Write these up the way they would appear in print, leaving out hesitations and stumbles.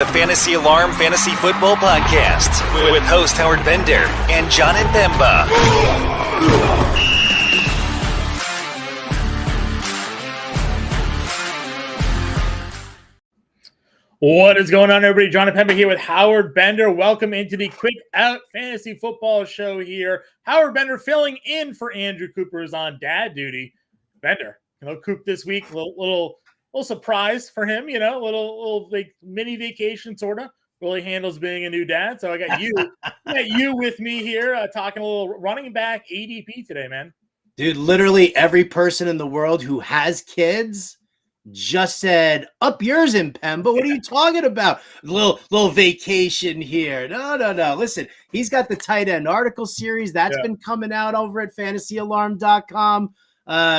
The Fantasy Alarm Fantasy Football Podcast with host Howard Bender and John Impemba. What is going on, everybody? John Impemba here with Howard Bender. Welcome into the Quick Out Fantasy Football Show here. Howard Bender filling in for Andrew Cooper, who's on dad duty. Bender, Coop this week, little surprise for him, little like mini vacation sort of. Really handles being a new dad. So I got you with me here talking a little running back ADP today, man. Dude, literally every person in the world who has kids just said, up yours, Impemba. What are you talking about? Little vacation here. No. Listen, he's got the tight end article series. That's been coming out over at fantasyalarm.com.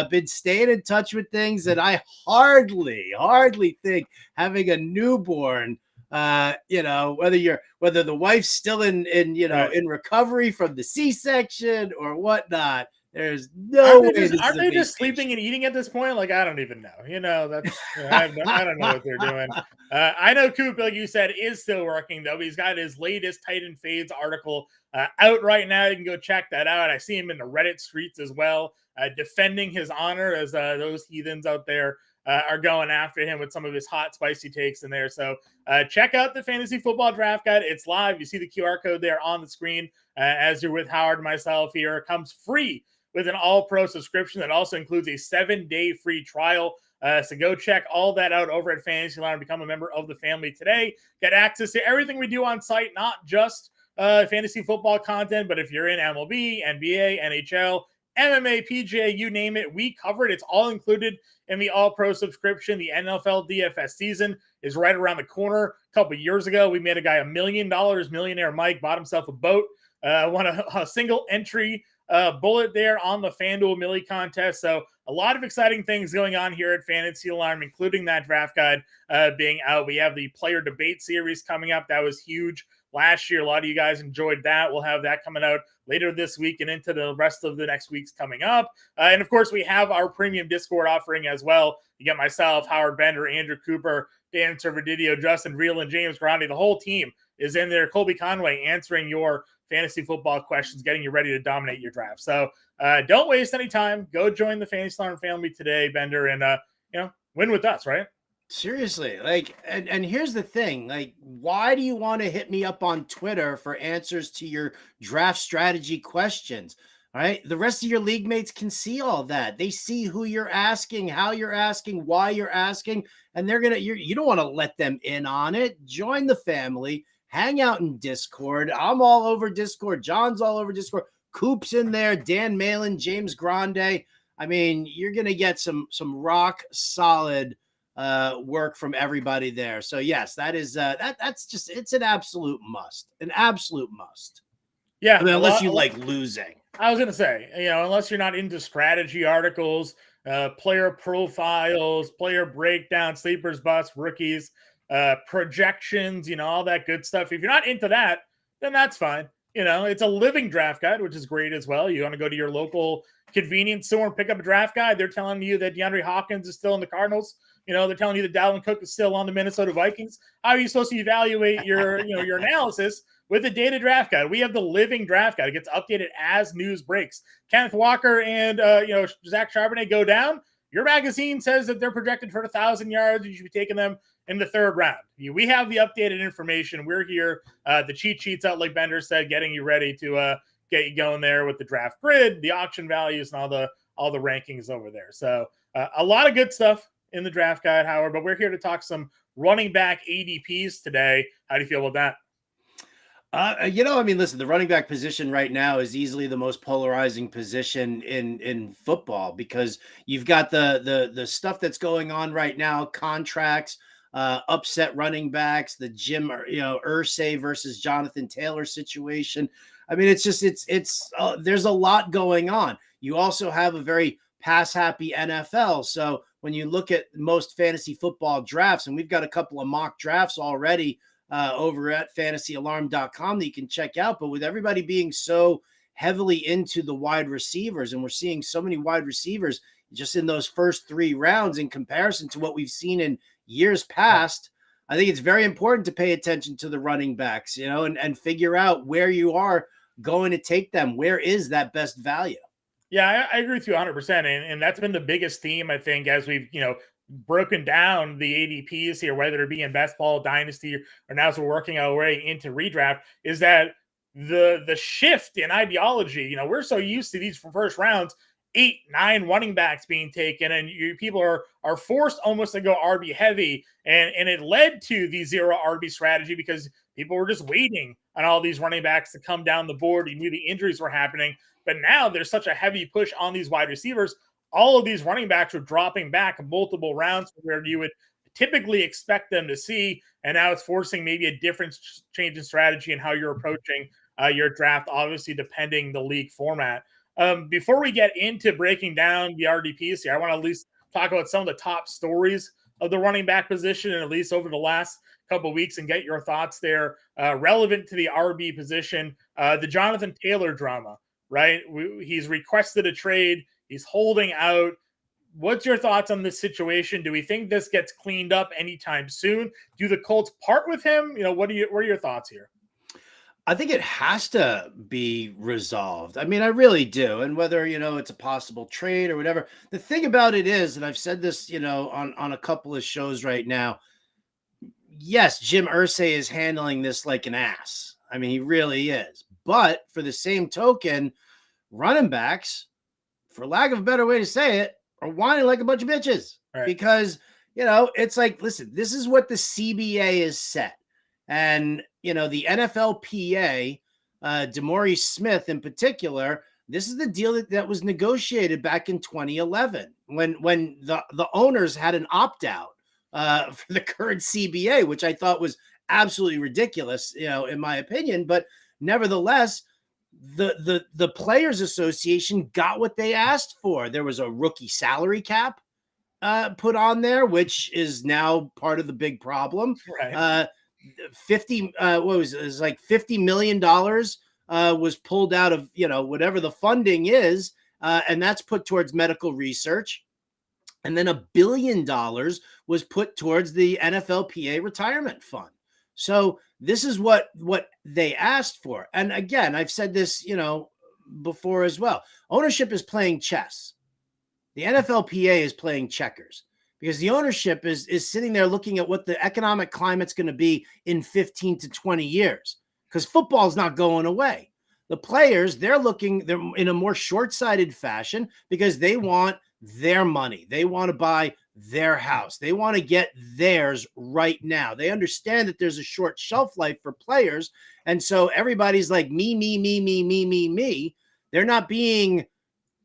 Been staying in touch with things that I hardly think having a newborn, whether the wife's still in recovery from the C-section or whatnot. There's no way. Aren't they just sleeping and eating at this point? Like, I don't even know. That's I don't know what they're doing. I know Coop, like you said, is still working though. He's got his latest Titan Fades article out right now. You can go check that out. I see him in the Reddit streets as well, defending his honor as those heathens out there are going after him with some of his hot, spicy takes in there. So check out the Fantasy Football Draft Guide. It's live. You see the QR code there on the screen as you're with Howard and myself here. It comes free with an all-pro subscription that also includes a 7-day free trial. So go check all that out over at Fantasy Alarm. Become a member of the family today. Get access to everything we do on site, not just fantasy football content, but if you're in MLB, NBA, NHL, MMA, PGA, you name it, we cover it. It's all included in the all-pro subscription. The NFL DFS season is right around the corner. A couple of years ago, we made a guy $1 million. Millionaire Mike bought himself a boat, won a single entry bullet there on the FanDuel Millie contest. So a lot of exciting things going on here at Fantasy Alarm, including that draft guide being out. We have the player debate series coming up. That was huge last year. A lot of you guys enjoyed that. We'll have that coming out later this week and into the rest of the next weeks coming up. And of course, we have our premium Discord offering as well. You get myself, Howard Bender, Andrew Cooper, Dan Servadidio, Justin Reel, and James Grandi. The whole team is in there. Colby Conway answering your fantasy football questions, getting you ready to dominate your draft. So don't waste any time. Go join the Fantasy Alarm family today, Bender, and win with us, right? Seriously, and here's the thing, why do you want to hit me up on Twitter for answers to your draft strategy questions? All right, the rest of your league mates can see all that. They see who you're asking, how you're asking, why you're asking, and you don't want to let them in on it. Join the family. Hang out in Discord. I'm all over Discord. John's all over Discord. Coop's in there. Dan Malin, James Grande. I mean, you're going to get some rock solid work from everybody there. So yes, that is that's just, it's an absolute must. An absolute must. Yeah. I mean, unless you like losing. I was going to say, unless you're not into strategy articles, player profiles, player breakdown, sleepers, busts, rookies, projections, all that good stuff. If you're not into that, then that's fine. It's a living draft guide, which is great as well. You want to go to your local convenience store and pick up a draft guide. They're telling you that DeAndre Hopkins is still in the Cardinals. They're telling you that Dalvin Cook is still on the Minnesota Vikings. How are you supposed to evaluate your analysis with a data draft guide? We have the living draft guide. It gets updated as news breaks. Kenneth Walker and Zach Charbonnet go down. Your magazine says that they're projected for 1,000 yards. You should be taking them in the third round. We have the updated information. We're here. The cheat sheets out, like Bender said, getting you ready to get you going there with the draft grid, the auction values, and all the rankings over there. So a lot of good stuff in the draft guide, Howard. But we're here to talk some running back ADPs today. How do you feel about that? Listen, the running back position right now is easily the most polarizing position in football because you've got the stuff that's going on right now, contracts, upset running backs, the Jim, Irsay versus Jonathan Taylor situation. I mean, there's a lot going on. You also have a very pass happy NFL. So when you look at most fantasy football drafts, and we've got a couple of mock drafts already over at fantasyalarm.com that you can check out. But with everybody being so heavily into the wide receivers, and we're seeing so many wide receivers just in those first 3 rounds in comparison to what we've seen in years past, I think it's very important to pay attention to the running backs, and figure out where you are going to take them. Where is that best value? Yeah, I agree with you 100%. And that's been the biggest theme, I think, as we've, broken down the ADPs here, whether it be in best ball, dynasty, or now as we're working our way into redraft, is that the shift in ideology, we're so used to these first rounds, 8, 9 running backs being taken, and people are forced almost to go RB heavy. And it led to the zero RB strategy because people were just waiting on all these running backs to come down the board. You knew the injuries were happening. But now there's such a heavy push on these wide receivers. All of these running backs are dropping back multiple rounds from where you would typically expect them to see. And now it's forcing maybe a different change in strategy and how you're approaching your draft, obviously depending the league format. Before we get into breaking down the RDPs here, I want to at least talk about some of the top stories of the running back position, and at least over the last couple of weeks, and get your thoughts there relevant to the RB position. The Jonathan Taylor drama, right? He's requested a trade. He's holding out. What's your thoughts on this situation? Do we think this gets cleaned up anytime soon? Do the Colts part with him? What are your thoughts here? I think it has to be resolved. I mean, I really do. And whether, it's a possible trade or whatever, the thing about it is, and I've said this, on a couple of shows right now, yes, Jim Irsay is handling this like an ass. I mean, he really is. But for the same token, running backs, for lack of a better way to say it, are whining like a bunch of bitches. Right. Because, it's like, listen, this is what the CBA is set. And, the NFLPA, DeMaurice Smith in particular, this is the deal that was negotiated back in 2011 when the owners had an opt-out for the current CBA, which I thought was absolutely ridiculous, in my opinion. But nevertheless, the Players Association got what they asked for. There was a rookie salary cap put on there, which is now part of the big problem. Right. 50 what was it? It was like $50 million was pulled out of whatever the funding is, and that's put towards medical research. And then $1 billion was put towards the NFLPA retirement fund. So this is what they asked for. And again, I've said this, before as well. Ownership is playing chess. The NFLPA is playing checkers, because the ownership is sitting there looking at what the economic climate's going to be in 15 to 20 years, because football's not going away. The players, they're in a more short-sighted fashion because they want their money. They want to buy their house. They want to get theirs right now. They understand that there's a short shelf life for players. And so everybody's like, me, me, me, me, me, me, me. They're not being,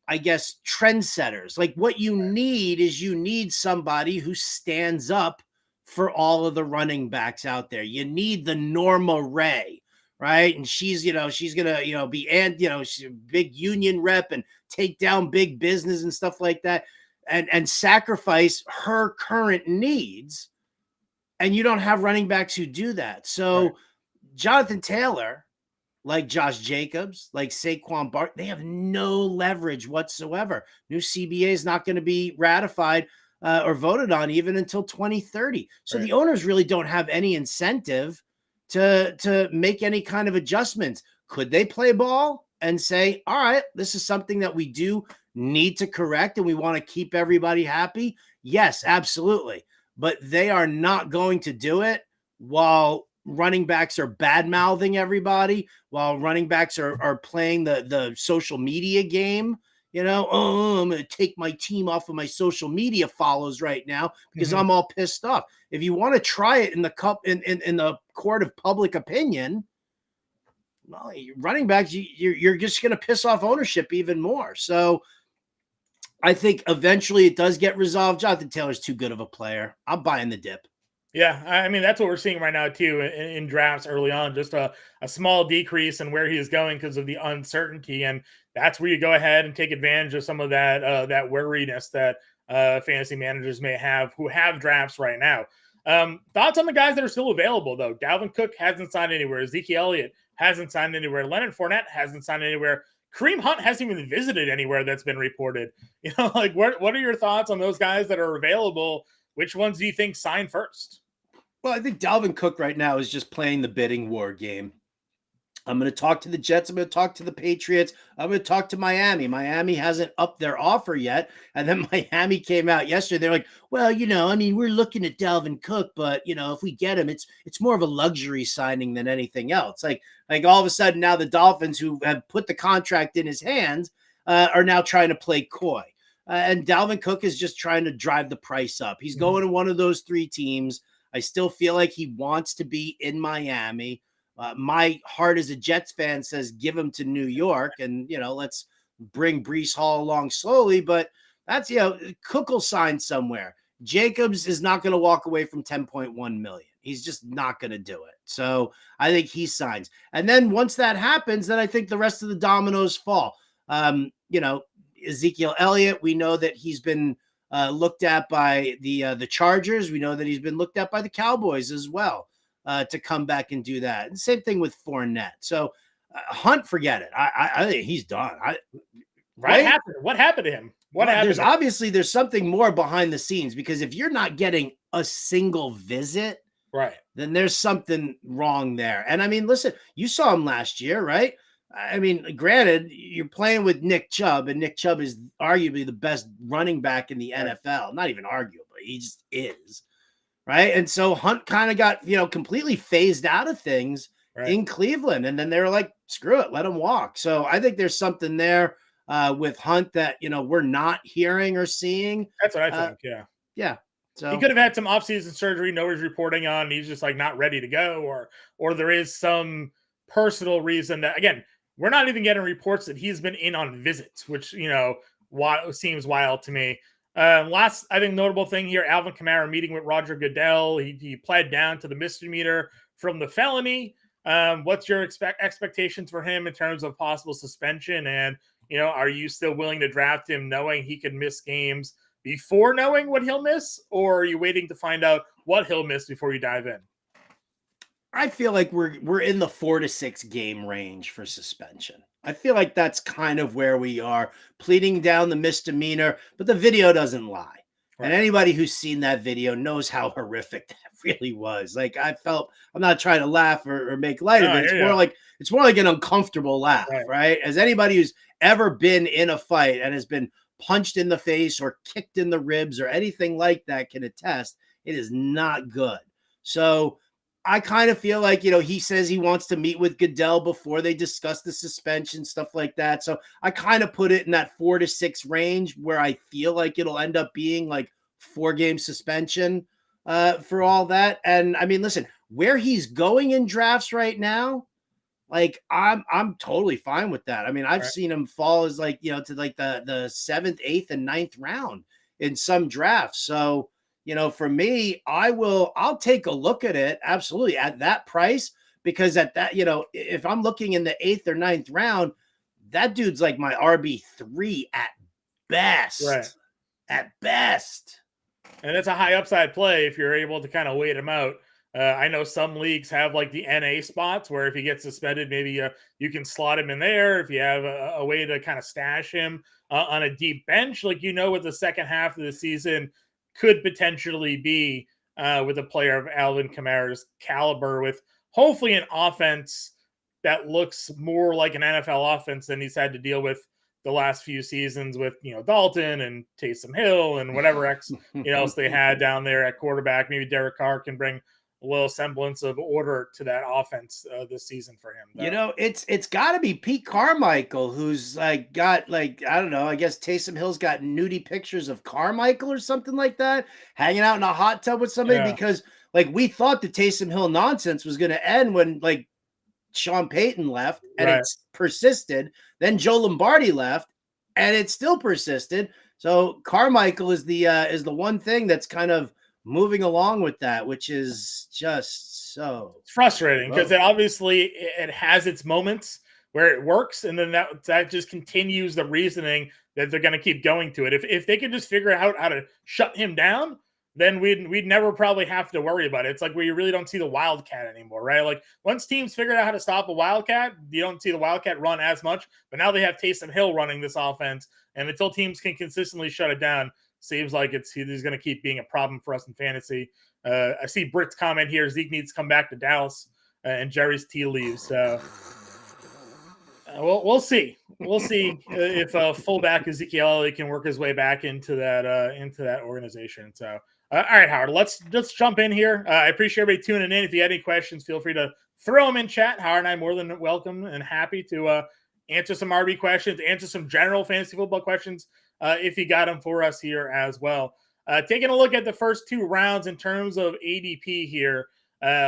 I guess, trendsetters. Like, what you need somebody who stands up for all of the running backs out there. You need the Norma Ray, right? And she's going to, be, and, she's a big union rep and take down big business and stuff like that, and sacrifice her current needs. And you don't have running backs who do that. So right. Jonathan Taylor, like Josh Jacobs, like Saquon Barkley, they have no leverage whatsoever. New CBA is not going to be ratified or voted on even until 2030. So right. The owners really don't have any incentive to make any kind of adjustments. Could they play ball and say, all right, this is something that we do need to correct and we want to keep everybody happy? Yes, absolutely. But they are not going to do it while running backs are bad-mouthing everybody, while running backs are playing the social media game. I'm going to take my team off of my social media follows right now because I'm all pissed off. If you want to try it in the court of public opinion, well, running backs, you're just going to piss off ownership even more. So I think eventually it does get resolved. Jonathan Taylor's too good of a player. I'm buying the dip. Yeah, I mean, that's what we're seeing right now, too, in drafts early on, just a small decrease in where he is going because of the uncertainty. And that's where you go ahead and take advantage of some of that wariness that fantasy managers may have who have drafts right now. Thoughts on the guys that are still available, though? Dalvin Cook hasn't signed anywhere. Ezekiel Elliott hasn't signed anywhere. Leonard Fournette hasn't signed anywhere. Kareem Hunt hasn't even visited anywhere that's been reported. What are your thoughts on those guys that are available? Which ones do you think sign first? Well, I think Dalvin Cook right now is just playing the bidding war game. I'm going to talk to the Jets. I'm going to talk to the Patriots. I'm going to talk to Miami. Miami hasn't upped their offer yet. And then Miami came out yesterday. They're like, well, we're looking at Dalvin Cook, but if we get him, it's more of a luxury signing than anything else. Like all of a sudden now the Dolphins, who have put the contract in his hands, are now trying to play coy. And Dalvin Cook is just trying to drive the price up. He's going to one of those three teams. I still feel like he wants to be in Miami. My heart as a Jets fan says give him to New York, and let's bring Breece Hall along slowly. But that's Cook will sign somewhere. Jacobs is not going to walk away from 10.1 million. He's just not going to do it. So I think he signs, and then once that happens, then I think the rest of the dominoes fall. Ezekiel Elliott, we know that he's been looked at by the Chargers. We know that he's been looked at by the Cowboys as well. To come back and do that. And same thing with Fournette. So Hunt, forget it. I think he's done. Right? What happened to him? There's something more behind the scenes, because if you're not getting a single visit, right, then there's something wrong there. And I mean, listen, you saw him last year, right? I mean, granted, you're playing with Nick Chubb, and Nick Chubb is arguably the best running back in the NFL. Not even arguably, he just is. Right. And so Hunt kind of got, completely phased out of things in Cleveland. And then they were like, screw it, let him walk. So I think there's something there with Hunt that, we're not hearing or seeing. That's what I think. Yeah. Yeah. So he could have had some offseason surgery nobody's reporting on. He's just like not ready to go, or there is some personal reason that, again, we're not even getting reports that he's been in on visits, which, seems wild to me. Last, I think, notable thing here, Alvin Kamara meeting with Roger Goodell. He pled down to the misdemeanor from the felony. What's your expectations for him in terms of possible suspension? And, are you still willing to draft him knowing he could miss games before knowing what he'll miss? Or are you waiting to find out what he'll miss before you dive in? I feel like we're in the 4 to 6 game range for suspension. I feel like that's kind of where we are, pleading down the misdemeanor, but the video doesn't lie. Right. And anybody who's seen that video knows how horrific that really was. Like, I'm not trying to laugh or make light of it. It's more like an uncomfortable laugh, right? As anybody who's ever been in a fight and has been punched in the face or kicked in the ribs or anything like that can attest, it is not good. So I kind of feel like, he says he wants to meet with Goodell before they discuss the suspension, stuff like that. So I kind of put it in that 4 to 6 range where I feel like it'll end up being like 4-game suspension for all that. And I mean, listen, where he's going in drafts right now, like I'm totally fine with that. I mean, I've seen him fall as like, to like the 7th, 8th, and 9th round in some drafts. So, for me, I'll take a look at it. Absolutely. At that price, because at that, if I'm looking in the 8th or 9th round, that dude's like my RB3 at best, at best. And it's a high upside play if you're able to kind of wait him out. I know some leagues have like the NA spots where if he gets suspended, maybe you can slot him in there. If you have a way to kind of stash him on a deep bench, like, with the second half of the season could potentially be with a player of Alvin Kamara's caliber, with hopefully an offense that looks more like an NFL offense than he's had to deal with the last few seasons with, Dalton and Taysom Hill and whatever else they had down there at quarterback. Maybe Derek Carr can bring a little semblance of order to that offense this season for him, though. It's got to be Pete Carmichael, who's like got like, I don't know, I guess Taysom Hill's got nudie pictures of Carmichael or something like that, hanging out in a hot tub with somebody, because like we thought the Taysom Hill nonsense was going to end when like Sean Payton left, and it's persisted. Then Joe Lombardi left, and it still persisted. So Carmichael is the one thing that's kind of moving along with that, which is just so frustrating, because it has its moments where it works, and then that just continues the reasoning that they're going to keep going to it. If they could just figure out how to shut him down, then we'd never probably have to worry about it. It's like where you really don't see the Wildcat anymore, right? Like once teams figured out how to stop a Wildcat, you don't see the Wildcat run as much, but now they have Taysom Hill running this offense, and until teams can consistently shut it down, seems like he's going to keep being a problem for us in fantasy. I see Britt's comment here. Zeke needs to come back to Dallas, and Jerry's tea leaves. So we'll see. We'll see if fullback Ezekiel Elliott can work his way back into that organization. So all right, Howard, let's jump in here. I appreciate everybody tuning in. If you had any questions, feel free to throw them in chat. Howard and I are more than welcome and happy to answer some RB questions, answer some general fantasy football questions if you got them for us here as well. Taking a look at the first 2 rounds in terms of ADP here,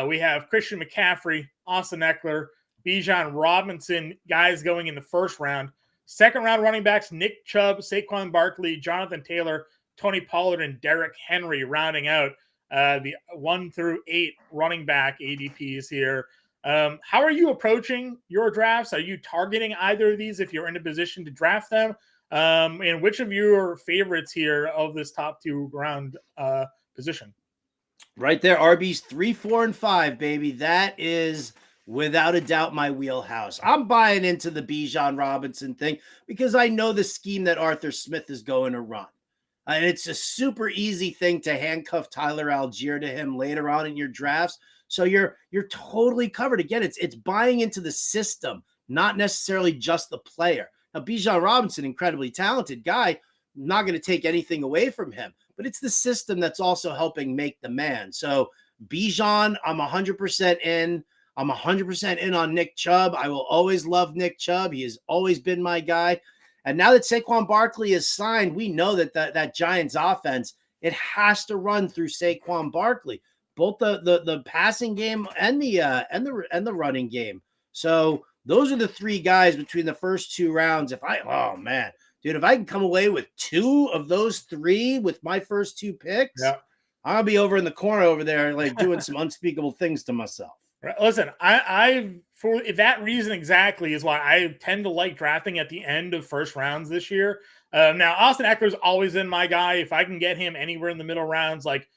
we have Christian McCaffrey, Austin Eckler, Bijan Robinson, guys going in the first round. Second round running backs, Nick Chubb, Saquon Barkley, Jonathan Taylor, Tony Pollard, and Derrick Henry rounding out the 1 through 8 running back ADPs here. How are you approaching your drafts? Are you targeting either of these if you're in a position to draft them? And which of your favorites here of this top 2 round position? Right there, RBs 3, 4, and 5, baby. That is without a doubt my wheelhouse. I'm buying into the Bijan Robinson thing because I know the scheme that Arthur Smith is going to run. And it's a super easy thing to handcuff Tyler Algier to him later on in your drafts. So you're totally covered. Again, it's buying into the system, not necessarily just the player. Now, Bijan Robinson, incredibly talented guy, not going to take anything away from him, but it's the system that's also helping make the man. So Bijan, I'm 100% in. I'm 100% in on Nick Chubb. I will always love Nick Chubb. He has always been my guy. And now that Saquon Barkley is signed, we know that Giants offense, it has to run through Saquon Barkley, both the passing game and the running game. So those are the 3 guys between the first 2 rounds. If I can come away with 2 of those 3 with my first 2 picks, yeah, I'll be over in the corner over there, like doing some unspeakable things to myself. Listen, I for that reason exactly is why I tend to like drafting at the end of first rounds this year. Now, Austin Eckler's always in my guy. If I can get him anywhere in the middle rounds, like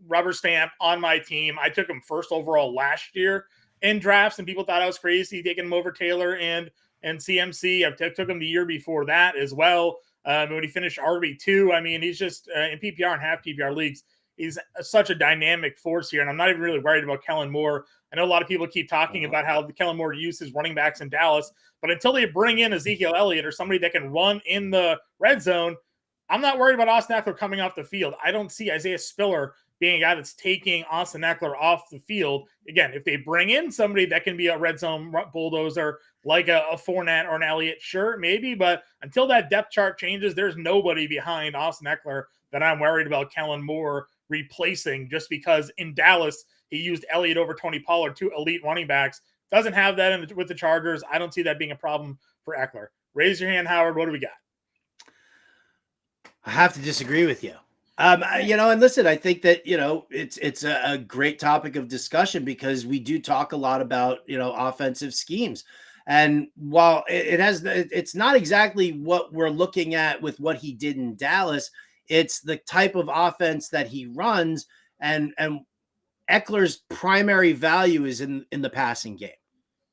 rubber stamp on my team. I took him first overall last year in drafts, and people thought I was crazy taking him over Taylor and CMC. I took him the year before that as well. When he finished RB2, I mean, he's just in PPR and half PPR leagues, he's such a dynamic force here. And I'm not even really worried about Kellen Moore. I know a lot of people keep talking about how Kellen Moore uses running backs in Dallas, but until they bring in Ezekiel Elliott or somebody that can run in the red zone, I'm not worried about Austin Eckler coming off the field. I don't see Isaiah Spiller being a guy that's taking Austin Eckler off the field. Again, if they bring in somebody that can be a red zone bulldozer like a Fournette or an Elliott, sure, maybe. But until that depth chart changes, there's nobody behind Austin Eckler that I'm worried about Kellen Moore replacing, just because in Dallas he used Elliott over Tony Pollard, 2 elite running backs. Doesn't have that with the Chargers. I don't see that being a problem for Eckler. Raise your hand, Howard. What do we got? I have to disagree with you. And listen, I think that, it's a great topic of discussion because we do talk a lot about, offensive schemes. And while it's not exactly what we're looking at with what he did in Dallas, it's the type of offense that he runs. And Eckler's primary value is in the passing game,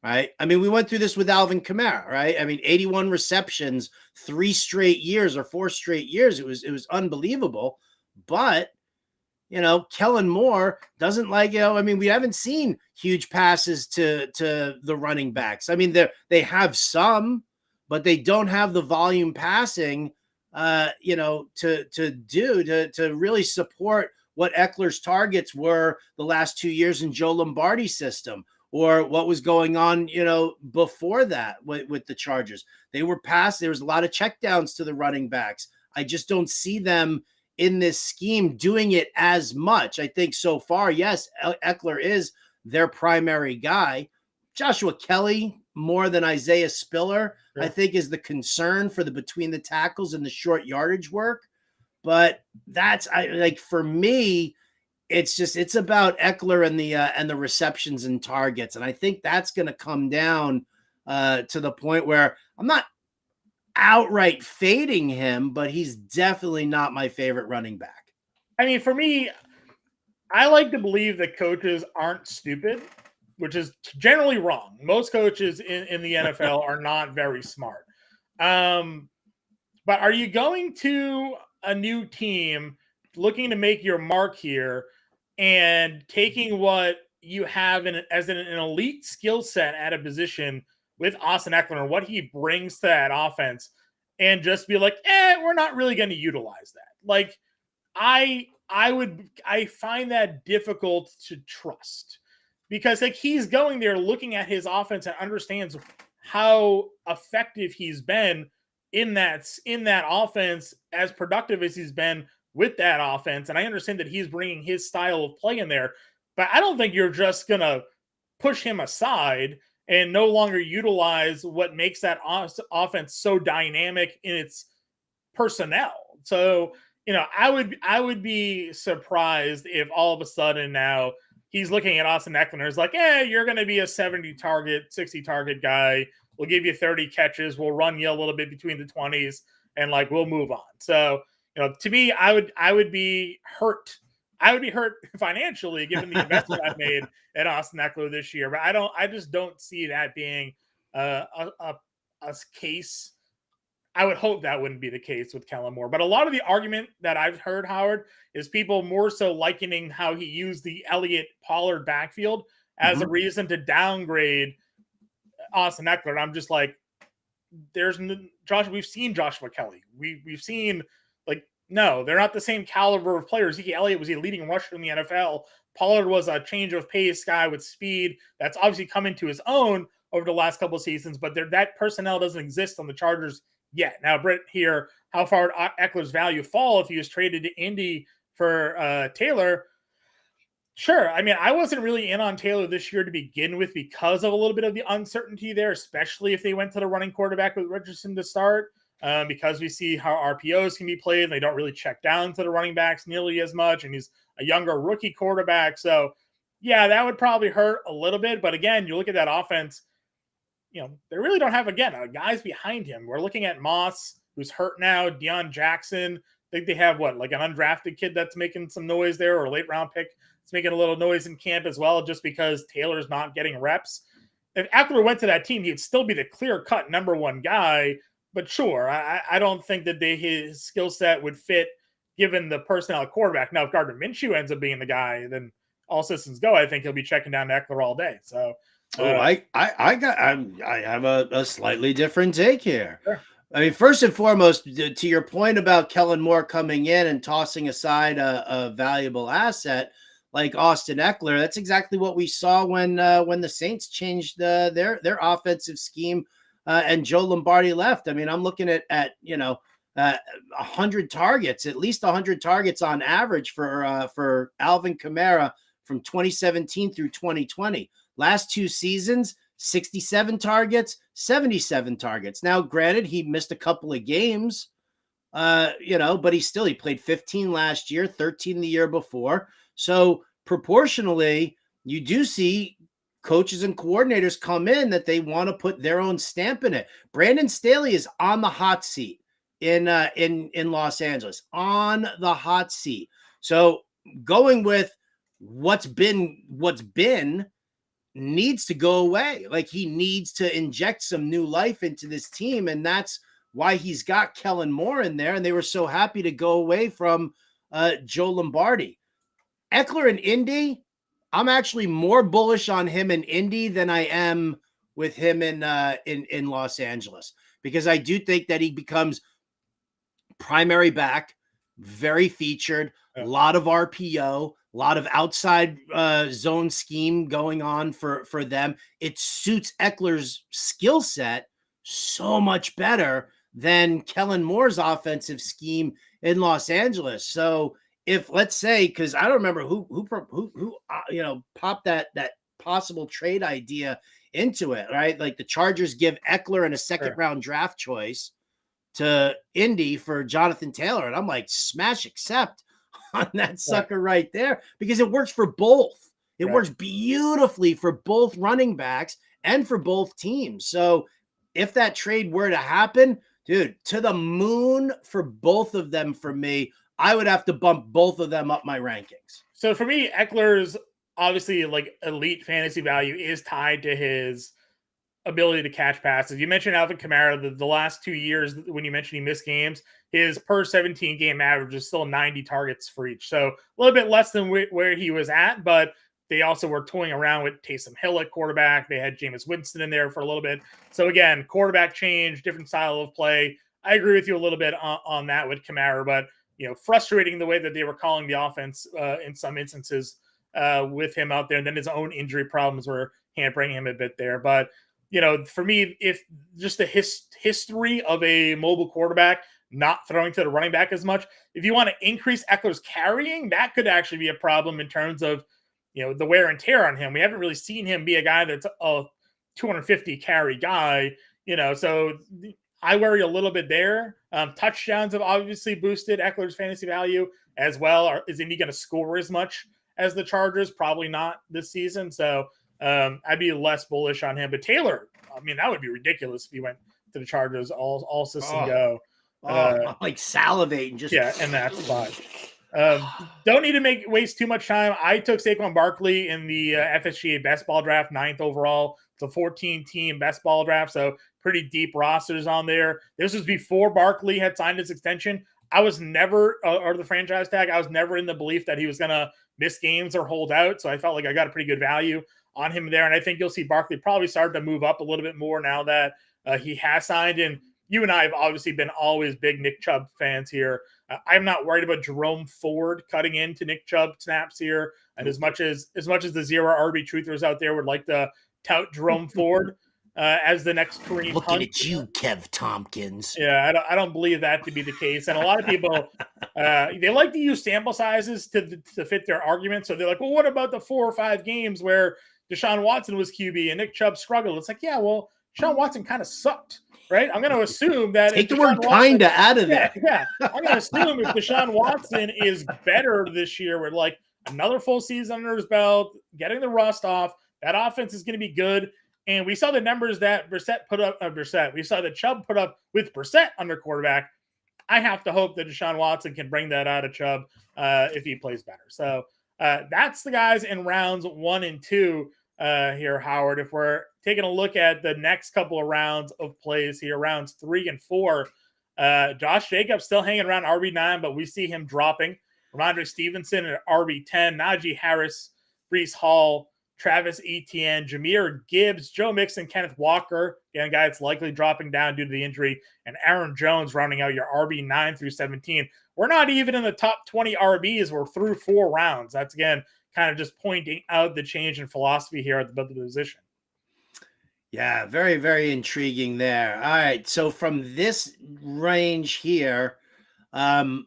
right? I mean, we went through this with Alvin Kamara, right? I mean, 81 receptions, 3 straight years or 4 straight years. It was unbelievable. But, Kellen Moore doesn't we haven't seen huge passes to the running backs. I mean, they have some, but they don't have the volume passing, to really support what Eckler's targets were the last 2 years in Joe Lombardi's system, or what was going on, before that with the Chargers. They were passed. There was a lot of checkdowns to the running backs. I just don't see them in this scheme doing it as much. I think so far, yes, Eckler is their primary guy. Joshua Kelly, more than Isaiah Spiller, sure, I think is the concern for the between the tackles and the short yardage work. But for me, it's about Eckler and the receptions and targets. And I think that's going to come down to the point where I'm not outright fading him, but he's definitely not my favorite running back. I mean, for me, I like to believe that coaches aren't stupid, which is generally wrong. Most coaches in the NFL are not very smart. But are you going to a new team looking to make your mark here? and taking what you have as an elite skill set at a position with Austin Eckler and what he brings to that offense, and just be like, we're not really going to utilize that. Like, I find that difficult to trust, because like he's going there looking at his offense and understands how effective he's been in that offense, as productive as he's been with that offense. And I understand that he's bringing his style of play in there, but I don't think you're just going to push him aside and no longer utilize what makes that offense so dynamic in its personnel. So, I would be surprised if all of a sudden now he's looking at Austin Eckler and is like, you're going to be a 70 target, 60 target guy. We'll give you 30 catches. We'll run you a little bit between the 20s, and like, we'll move on. So, to me, I would be hurt. I would be hurt financially given the investment I've made at Austin Eckler this year. But I just don't see that being a case. I would hope that wouldn't be the case with Kellen Moore. But a lot of the argument that I've heard, Howard, is people more so likening how he used the Elliott Pollard backfield as a reason to downgrade Austin Eckler. And I'm just like, we've seen Joshua Kelly. We've seen, like, no, they're not the same caliber of players. Zeke Elliott was a leading rusher in the NFL. Pollard was a change of pace guy with speed that's obviously come into his own over the last couple of seasons, but that personnel doesn't exist on the Chargers yet. Now, Britt here, how far would Eckler's value fall if he was traded to Indy for Taylor? Sure. I mean, I wasn't really in on Taylor this year to begin with because of a little bit of the uncertainty there, especially if they went to the running quarterback with Richardson to start, because we see how RPOs can be played. And they don't really check down to the running backs nearly as much, and he's a younger rookie quarterback. So, yeah, that would probably hurt a little bit. But again, you look at that offense, they really don't have, guys behind him. We're looking at Moss, who's hurt now, Deion Jackson. I think they have like an undrafted kid that's making some noise there, or a late round pick that's making a little noise in camp as well, just because Taylor's not getting reps. If Eckler went to that team, he'd still be the clear-cut number one guy. But sure, I don't think that his skill set would fit given the personnel at quarterback. Now, if Gardner Minshew ends up being the guy, then all systems go. I think he'll be checking down Eckler all day. So. I have a slightly different take here. Sure. I mean, first and foremost, to your point about Kellen Moore coming in and tossing aside a valuable asset like Austin Eckler, that's exactly what we saw when the Saints changed their offensive scheme and Joe Lombardi left. I mean, I'm looking at 100 targets, at least 100 targets on average for Alvin Kamara from 2017 through 2020. Last two seasons, 67 targets, 77 targets. Now, granted, he missed a couple of games, but he played 15 last year, 13 the year before. So proportionally, you do see coaches and coordinators come in that they want to put their own stamp in it. Brandon Staley is on the hot seat in Los Angeles, on the hot seat. So going with what's been needs to go away. Like, he needs to inject some new life into this team, and that's why he's got Kellen Moore in there, and they were so happy to go away from Joe Lombardi. Eckler in Indy, I'm actually more bullish on him in Indy than I am with him in Los Angeles, because I do think that he becomes primary back, very featured, a lot of RPO, a lot of outside zone scheme going on for them. It suits Eckler's skill set so much better than Kellen Moore's offensive scheme in Los Angeles. So if, let's say, because I don't remember who popped that possible trade idea into it, right? Like the Chargers give Eckler and a second round draft choice to Indy for Jonathan Taylor, and I'm like, smash accept on that sucker right there, because it works for both. It works beautifully for both running backs and for both teams. So if that trade were to happen, dude, to the moon for both of them. For me, I would have to bump both of them up my rankings. So for me, Eckler's obviously like elite fantasy value is tied to his ability to catch passes. You mentioned Alvin Kamara. The last 2 years, when you mentioned he missed games, his per 17 game average is still 90 targets for each. So a little bit less than where he was at, but they also were toying around with Taysom Hill at quarterback. They had Jameis Winston in there for a little bit. So again, quarterback change, different style of play. I agree with you a little bit on that with Kamara, but frustrating the way that they were calling the offense in some instances with him out there. And then his own injury problems were hampering him a bit there. But for me, if just the history of a mobile quarterback not throwing to the running back as much, if you want to increase Eckler's carrying, that could actually be a problem in terms of the wear and tear on him. We haven't really seen him be a guy that's a 250 carry guy, so I worry a little bit there. Touchdowns have obviously boosted Eckler's fantasy value as well. Isn't he going to score as much as the Chargers? Probably not this season. So I'd be less bullish on him. But Taylor, I mean, that would be ridiculous if he went to the Chargers all system go. I'm like salivating just in that spot. Don't need to waste too much time. I took Saquon Barkley in the FSGA best ball draft, 9th overall. It's a 14-team best ball draft, so pretty deep rosters on there. This was before Barkley had signed his extension. I was never, or the franchise tag, I was never in the belief that he was going to miss games or hold out, so I felt like I got a pretty good value on him there, and I think you'll see Barkley probably start to move up a little bit more now that he has signed. And you and I have obviously been always big Nick Chubb fans here. I'm not worried about Jerome Ford cutting into Nick Chubb snaps here. And as much as the zero RB truthers out there would like to tout Jerome Ford as the next Kareem Hunt. Looking at you, Kev Tompkins. Yeah, I don't believe that to be the case. And a lot of people, they like to use sample sizes to fit their argument. So they're like, well, what about the 4 or 5 games where Deshaun Watson was QB and Nick Chubb struggled? It's like, yeah, well, Deshaun Watson kind of sucked. Right, I'm going to assume that take the word "kinda" out of it. Yeah, I'm going to assume if Deshaun Watson is better this year with like another full season under his belt, getting the rust off, that offense is going to be good. And we saw the numbers that Brissett put up. We saw that Chubb put up with Brissett under quarterback. I have to hope that Deshaun Watson can bring that out of Chubb if he plays better. So that's the guys in rounds 1 and 2 here, Howard. If we're taking a look at the next couple of rounds of plays here, rounds 3 and 4, Josh Jacobs still hanging around RB9, but we see him dropping. Ramondre Stevenson at RB10, Najee Harris, Breece Hall, Travis Etienne, Jahmyr Gibbs, Joe Mixon, Kenneth Walker, again, a guy that's likely dropping down due to the injury, and Aaron Jones rounding out your RB9 through 17. We're not even in the top 20 RBs. We're through 4 rounds. That's, again, kind of just pointing out the change in philosophy here at the position. Yeah, very, very intriguing there. All right, so from this range here, I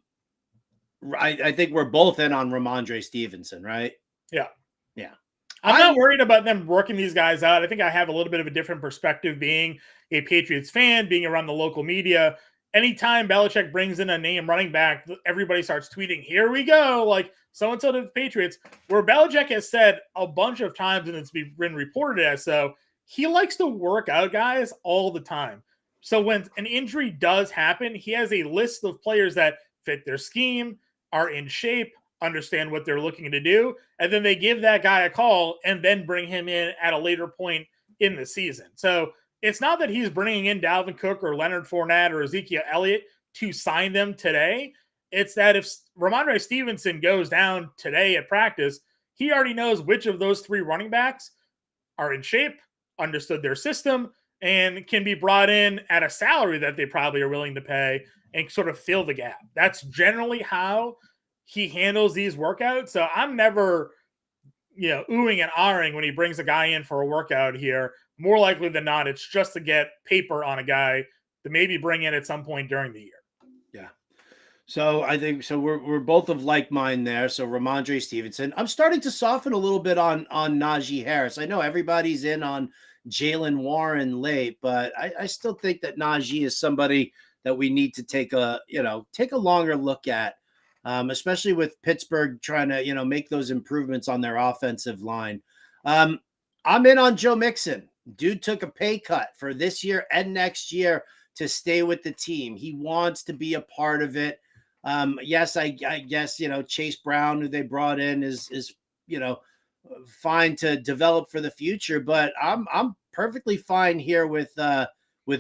think we're both in on Ramondre Stevenson, right? Yeah. Yeah. I'm not worried about them working these guys out. I think I have a little bit of a different perspective being a Patriots fan, being around the local media. Anytime Belichick brings in a name running back, everybody starts tweeting, here we go, like so-and-so to the Patriots, where Belichick has said a bunch of times, and it's been reported as so, he likes to work out guys all the time. So when an injury does happen, he has a list of players that fit their scheme, are in shape, understand what they're looking to do, and then they give that guy a call and then bring him in at a later point in the season. So it's not that he's bringing in Dalvin Cook or Leonard Fournette or Ezekiel Elliott to sign them today. It's that if Ramondre Stevenson goes down today at practice, he already knows which of those 3 running backs are in shape, understood their system, and can be brought in at a salary that they probably are willing to pay and sort of fill the gap. That's generally how he handles these workouts. So I'm never, oohing and ahhing when he brings a guy in for a workout here. More likely than not, it's just to get paper on a guy to maybe bring in at some point during the year. Yeah. So I think we're both of like mind there. So Ramondre Stevenson. I'm starting to soften a little bit on Najee Harris. I know everybody's in on Jaylen Warren late, but I still think that Najee is somebody that we need to take a longer look at. Especially with Pittsburgh trying to, make those improvements on their offensive line. I'm in on Joe Mixon. Dude took a pay cut for this year and next year to stay with the team. He wants to be a part of it. Yes, I guess, Chase Brown, who they brought in, is fine to develop for the future. But I'm perfectly fine here with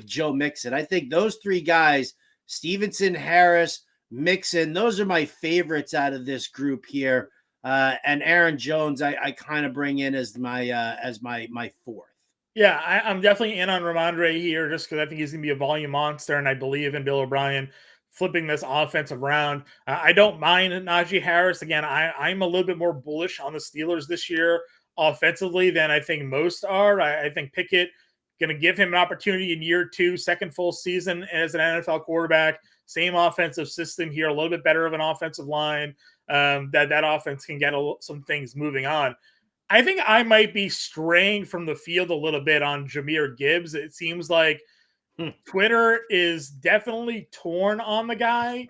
Joe Mixon. I think those three guys, Stevenson, Harris, Mixon, those are my favorites out of this group here. And Aaron Jones, I kind of bring in as my fourth. Yeah, I'm definitely in on Ramondre here just because I think he's going to be a volume monster, and I believe in Bill O'Brien flipping this offensive round. I don't mind Najee Harris. Again, I'm a little bit more bullish on the Steelers this year offensively than I think most are. I think Pickett going to give him an opportunity in year 2, second full season as an NFL quarterback. Same offensive system here, a little bit better of an offensive line. That offense can get some things moving on. I think I might be straying from the field a little bit on Jahmyr Gibbs. It seems like Twitter is definitely torn on the guy.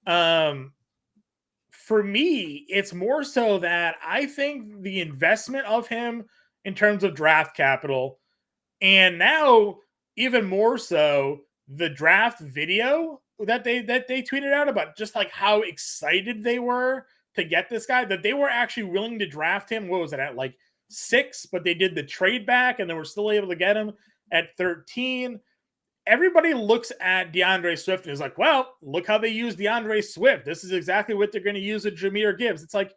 For me, it's more so that I think the investment of him in terms of draft capital, and now even more so the draft video that they tweeted out about just like how excited they were to get this guy, that they were actually willing to draft him. What was it at, like 6, but they did the trade back and they were still able to get him at 13. Everybody looks at DeAndre Swift and is like, well, look how they use DeAndre Swift. This is exactly what they're going to use with Jahmyr Gibbs. It's like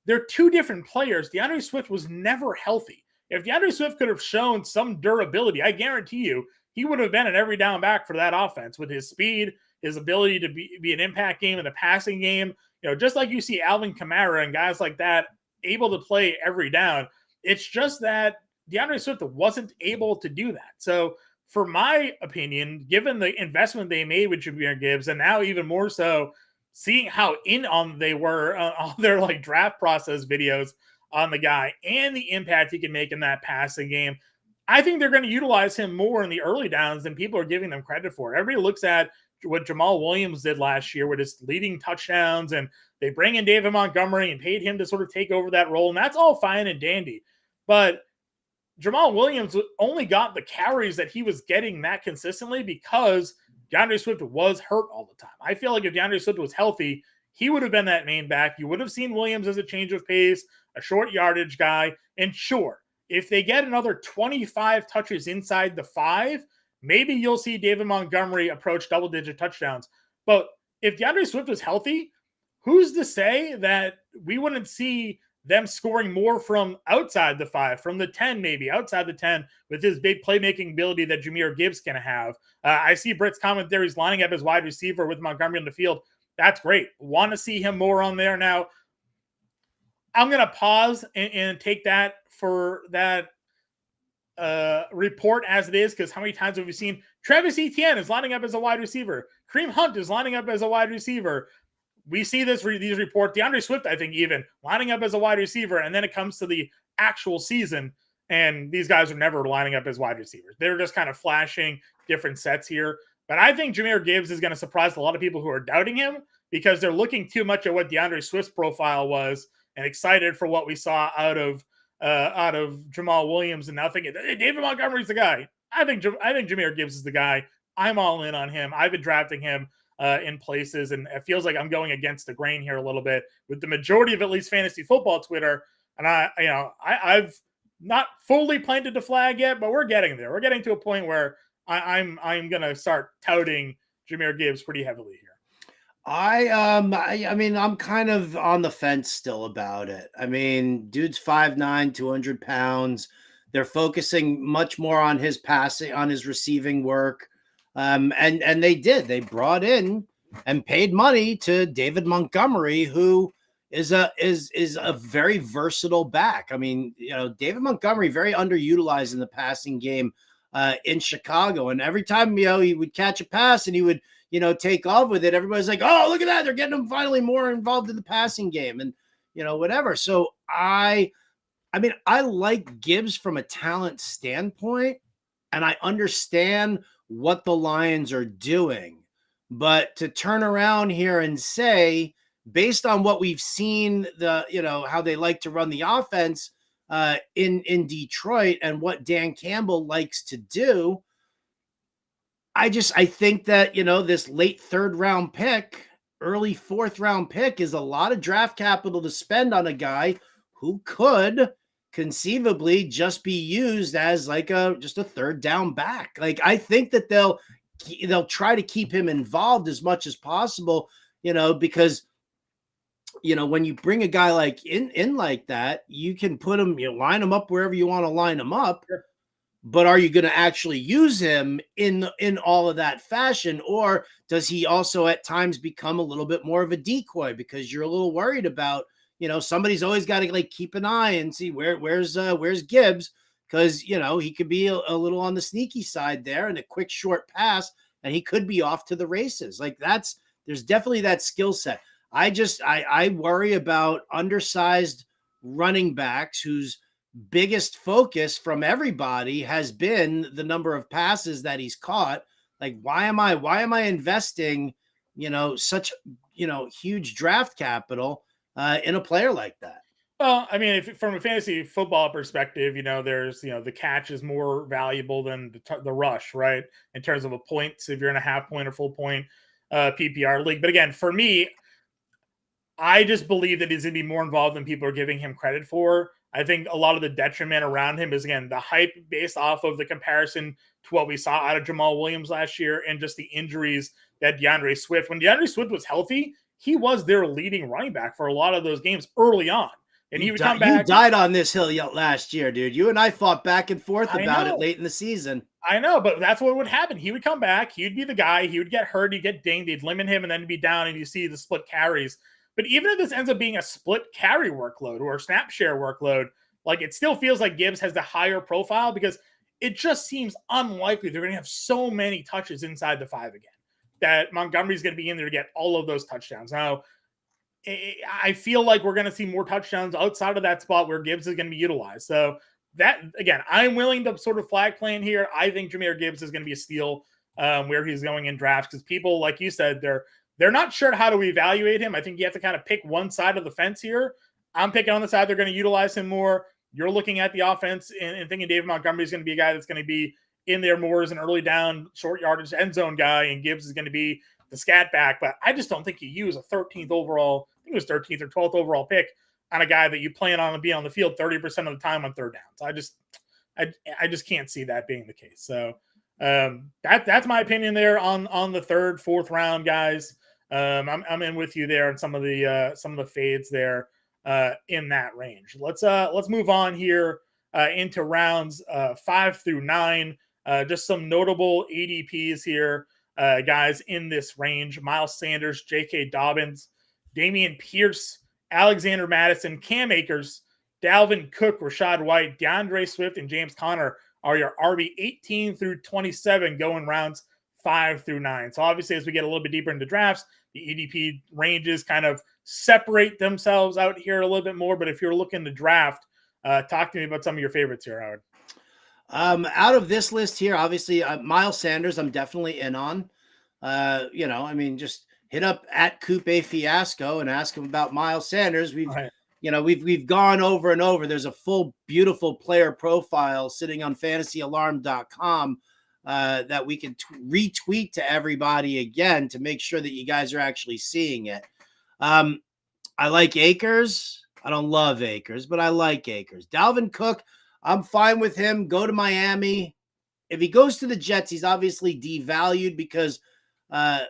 they're two different players. DeAndre Swift was never healthy. If DeAndre Swift could have shown some durability, I guarantee you he would have been an every down back for that offense with his speed, his ability to be an impact game in the passing game. You know, just like you see Alvin Kamara and guys like that able to play every down. It's just that DeAndre Swift wasn't able to do that. So for my opinion, given the investment they made with Jahmyr Gibbs, and now even more so seeing how in on they were on their like draft process videos on the guy and the impact he can make in that passing game, I think they're going to utilize him more in the early downs than people are giving them credit for. Everybody looks at what Jamal Williams did last year with his leading touchdowns, and they bring in David Montgomery and paid him to sort of take over that role, and that's all fine and dandy. But Jamal Williams only got the carries that he was getting that consistently because DeAndre Swift was hurt all the time. I feel like if DeAndre Swift was healthy, he would have been that main back. You would have seen Williams as a change of pace, a short yardage guy. And sure, if they get another 25 touches inside the 5, maybe you'll see David Montgomery approach double-digit touchdowns. But if DeAndre Swift was healthy, who's to say that we wouldn't see them scoring more from outside the 5, from the 10 maybe, outside the 10, with his big playmaking ability that Jahmyr Gibbs can have. I see Britt's comment there. He's lining up as wide receiver with Montgomery on the field. That's great. Want to see him more on there. Now, I'm going to pause and take that for that report as it is, because how many times have we seen Travis Etienne is lining up as a wide receiver? Kareem Hunt is lining up as a wide receiver. We see these reports. DeAndre Swift, I think, even lining up as a wide receiver, and then it comes to the actual season, and these guys are never lining up as wide receivers. They're just kind of flashing different sets here. But I think Jahmyr Gibbs is going to surprise a lot of people who are doubting him because they're looking too much at what DeAndre Swift's profile was and excited for what we saw out of Jamal Williams, and now thinking, hey, David Montgomery's the guy. I think Jahmyr Gibbs is the guy. I'm all in on him. I've been drafting him in places, and it feels like I'm going against the grain here a little bit with the majority of at least fantasy football Twitter. And I've not fully planted the flag yet, but we're getting there. We're getting to a point where I'm gonna start touting Jahmyr Gibbs pretty heavily here. I mean, I'm kind of on the fence still about it. I mean, dude's 5'9", 200 pounds. They're focusing much more on his passing, on his receiving work. And they brought in and paid money to David Montgomery, who is a very versatile back. I mean, David Montgomery very underutilized in the passing game in Chicago, and every time he would catch a pass and he would take off with it, everybody's like, oh, look at that, they're getting him finally more involved in the passing game, and whatever. So I mean, I like Gibbs from a talent standpoint, and I understand what the Lions are doing, but to turn around here and say, based on what we've seen, how they like to run the offense in Detroit and what Dan Campbell likes to do, I think that, this late 3rd round pick, early 4th round pick is a lot of draft capital to spend on a guy who could conceivably just be used as like just a third down back. Like, I think that they'll try to keep him involved as much as possible, because when you bring a guy like in like that, you can put him, line him up wherever you want to line him up. Sure. But are you going to actually use him in all of that fashion, or does he also at times become a little bit more of a decoy because you're a little worried about, somebody's always got to like keep an eye and see where's Gibbs, because he could be a little on the sneaky side there and a quick short pass and he could be off to the races. Like there's definitely that skill set. I worry about undersized running backs whose biggest focus from everybody has been the number of passes that he's caught. Like, why am I investing, such, huge draft capital in a player like that? Well, I mean, if from a fantasy football perspective, there's, the catch is more valuable than the rush, right? In terms of a points, if you're in a half point or full point PPR league. But again, for me, I just believe that he's going to be more involved than people are giving him credit for. I think a lot of the detriment around him is, again, the hype based off of the comparison to what we saw out of Jamal Williams last year and just the injuries that DeAndre Swift. When DeAndre Swift was healthy, he was their leading running back for a lot of those games early on. And he would come back. You died on this hill last year, dude. You and I fought back and forth about it late in the season. I know, but that's what would happen. He would come back. He'd be the guy. He would get hurt. He'd get dinged. They'd limit him and then he'd be down and you see the split carries. But even if this ends up being a split carry workload or a snap share workload, like it still feels like Gibbs has the higher profile because it just seems unlikely they're going to have so many touches inside the 5 again that Montgomery's going to be in there to get all of those touchdowns. Now, I feel like we're going to see more touchdowns outside of that spot where Gibbs is going to be utilized. So that, again, I'm willing to sort of flag plan here. I think Jahmyr Gibbs is going to be a steal where he's going in drafts because people, like you said, they're not sure how to evaluate him. I think you have to kind of pick one side of the fence here. I'm picking on the side they're going to utilize him more. You're looking at the offense and thinking David Montgomery is going to be a guy that's going to be in there more as an early down, short yardage, end zone guy, and Gibbs is going to be the scat back. But I just don't think you use a 13th overall, I think it was 13th or 12th overall pick on a guy that you plan on to be on the field 30% of the time on third downs. I just can't see that being the case. So that's my opinion there on the third, fourth round guys. I'm in with you there on some of the fades there in that range. Let's move on here into rounds 5 through 9. Just some notable ADPs here, guys, in this range: Miles Sanders, J.K. Dobbins, Dameon Pierce, Alexander Madison, Cam Akers, Dalvin Cook, Rachaad White, DeAndre Swift, and James Conner are your RB 18 through 27 going rounds 5 through 9. So obviously, as we get a little bit deeper into drafts, the ADP ranges kind of separate themselves out here a little bit more. But if you're looking to draft, talk to me about some of your favorites here, Howard. Out of this list here, obviously, Miles Sanders, I'm definitely in on. Just hit up at Coupe Fiasco and ask him about Miles Sanders. We've gone over and over. There's a full, beautiful player profile sitting on fantasyalarm.com that we can retweet to everybody again to make sure that you guys are actually seeing it. I like Akers. I don't love Akers, but I like Akers. Dalvin Cook, I'm fine with him. Go to Miami. If he goes to the Jets, he's obviously devalued because of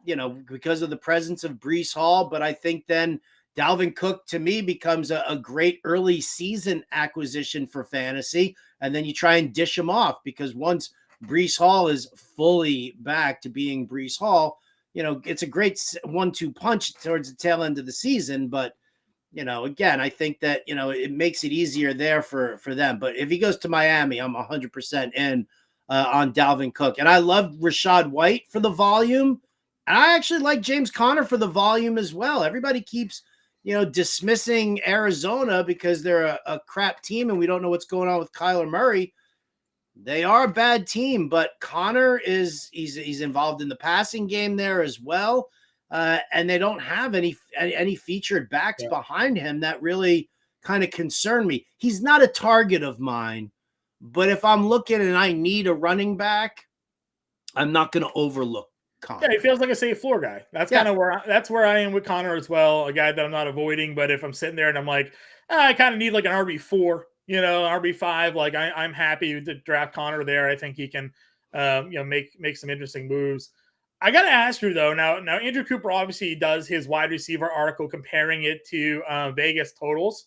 the presence of Breece Hall. But I think then Dalvin Cook, to me, becomes a great early season acquisition for fantasy. And then you try and dish him off because once Breece Hall is fully back to being Breece Hall, it's a great 1-2 punch towards the tail end of the season. But, again, I think that, it makes it easier there for them. But if he goes to Miami, I'm 100% in on Dalvin Cook. And I love Rachaad White for the volume. And I actually like James Conner for the volume as well. Everybody keeps, dismissing Arizona because they're a crap team and we don't know what's going on with Kyler Murray. They are a bad team, but Conner he's involved in the passing game there as well. And they don't have any featured backs behind him that really kind of concern me. He's not a target of mine, but if I'm looking and I need a running back, I'm not going to overlook Conner. Yeah, he feels like a safe floor guy. That's kind of where I am with Conner as well. A guy that I'm not avoiding, but if I'm sitting there and I'm like, I kind of need like an RB4, RB5. Like I'm happy to draft Connor there. I think he can, make some interesting moves. I got to ask you though. Now Andrew Cooper obviously does his wide receiver article comparing it to Vegas totals.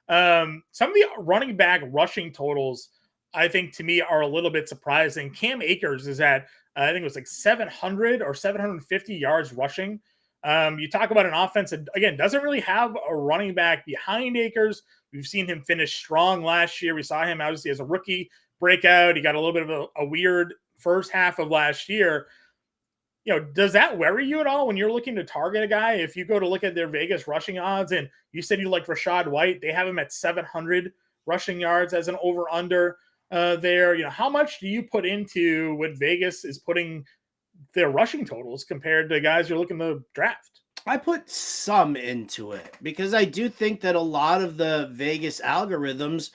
Some of the running back rushing totals, I think to me are a little bit surprising. Cam Akers is at, I think it was like 700 or 750 yards rushing. You talk about an offense that, again, doesn't really have a running back behind Akers. We've seen him finish strong last year. We saw him obviously as a rookie breakout. He got a little bit of a weird first half of last year. Does that worry you at all when you're looking to target a guy? If you go to look at their Vegas rushing odds, and you said you like Rachaad White, they have him at 700 rushing yards as an over-under there. How much do you put into what Vegas is putting their rushing totals compared to guys you're looking to draft? I put some into it because I do think that a lot of the Vegas algorithms,